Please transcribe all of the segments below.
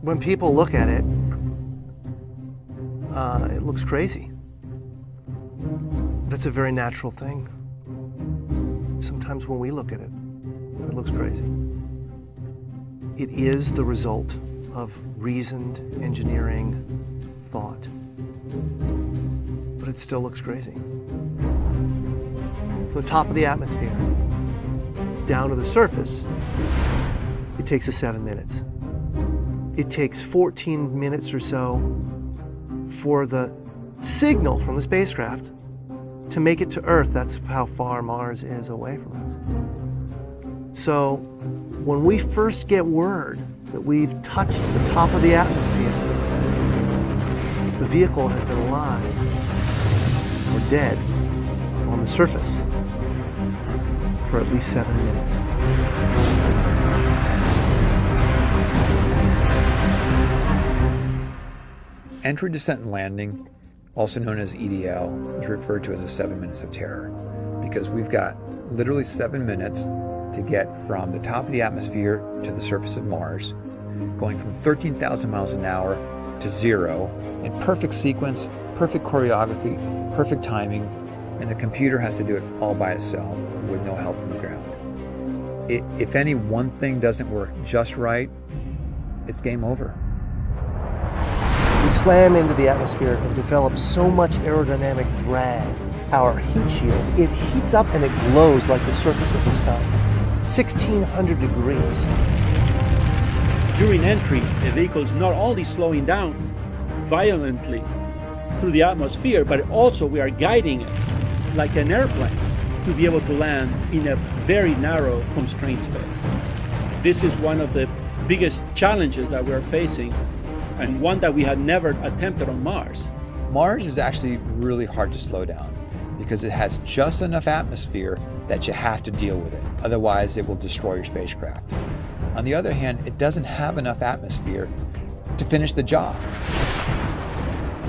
When people look at it, it looks crazy. That's a very natural thing. Sometimes when we look at it, it looks crazy. It is the result of reasoned engineering thought, but it still looks crazy. From the top of the atmosphere down to the surface, it takes us 7 minutes. It takes 14 minutes or so for the signal from the spacecraft to make it to Earth. That's how far Mars is away from us. So when we first get word that we've touched the top of the atmosphere, the vehicle has been alive or dead on the surface for at least 7 minutes. Entry, descent, and landing, also known as EDL, is referred to as the 7 minutes of terror because we've got literally 7 minutes to get from the top of the atmosphere to the surface of Mars, going from 13,000 miles an hour to 0 in perfect sequence, perfect choreography, perfect timing, and the computer has to do it all by itself with no help from the ground. If any one thing doesn't work just right, it's game over. We slam into the atmosphere and develop so much aerodynamic drag. Our heat shield, it heats up and it glows like the surface of the sun. 1,600 degrees. During entry, the vehicle is not only slowing down violently through the atmosphere, but also we are guiding it like an airplane to be able to land in a very narrow, constrained space. This is one of the biggest challenges that we're facing, and one that we had never attempted on Mars. Mars is actually really hard to slow down because it has just enough atmosphere that you have to deal with it. Otherwise, it will destroy your spacecraft. On the other hand, it doesn't have enough atmosphere to finish the job.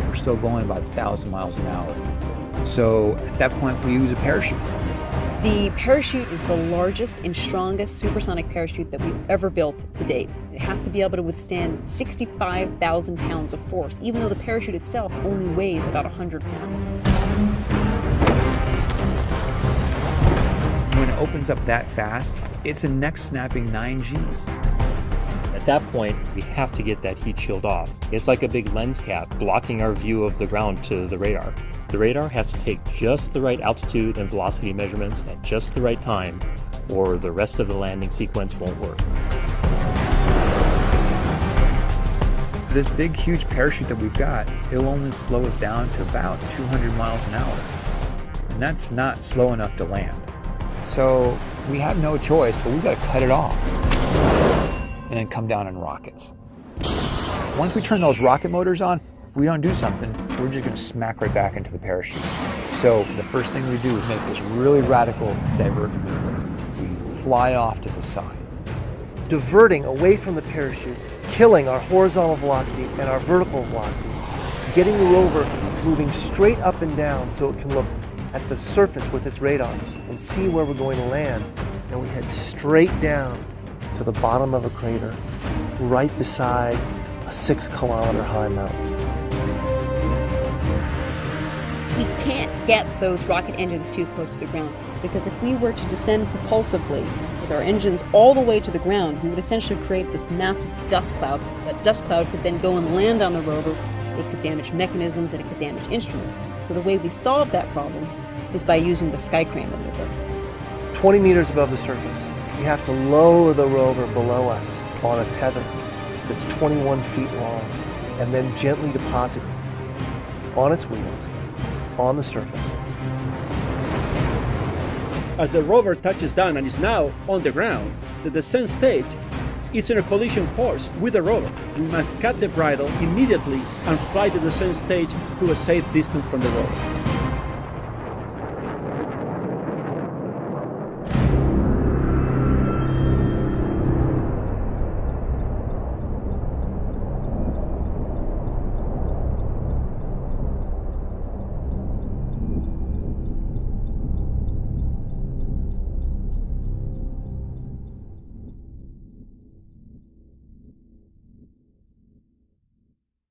We're still going about 1,000 miles an hour. So at that point, we use a parachute. The parachute is the largest and strongest supersonic parachute that we've ever built to date. It has to be able to withstand 65,000 pounds of force, even though the parachute itself only weighs about 100 pounds. When it opens up that fast, it's a neck-snapping 9 Gs. At that point, we have to get that heat shield off. It's like a big lens cap blocking our view of the ground to the radar. The radar has to take just the right altitude and velocity measurements at just the right time, or the rest of the landing sequence won't work. This big, huge parachute that we've got, it'll only slow us down to about 200 miles an hour. And that's not slow enough to land. So we have no choice, but we've got to cut it off and then come down in rockets. Once we turn those rocket motors on, if we don't do something, we're just going to smack right back into the parachute. So the first thing we do is make this really radical divert maneuver. We fly off to the side. Diverting away from the parachute, killing our horizontal velocity and our vertical velocity, getting the rover moving straight up and down so it can look at the surface with its radar and see where we're going to land. And we head straight down to the bottom of a crater right beside a 6-kilometer high mountain. We can't get those rocket engines too close to the ground, because if we were to descend propulsively with our engines all the way to the ground, we would essentially create this massive dust cloud. That dust cloud could then go and land on the rover. It could damage mechanisms and it could damage instruments. So the way we solve that problem is by using the sky crane maneuver. 20 meters above the surface, we have to lower the rover below us on a tether that's 21 feet long and then gently deposit it on its wheels on the surface. As the rover touches down and is now on the ground, the descent stage is in a collision course with the rover. We must cut the bridle immediately and fly the descent stage to a safe distance from the rover.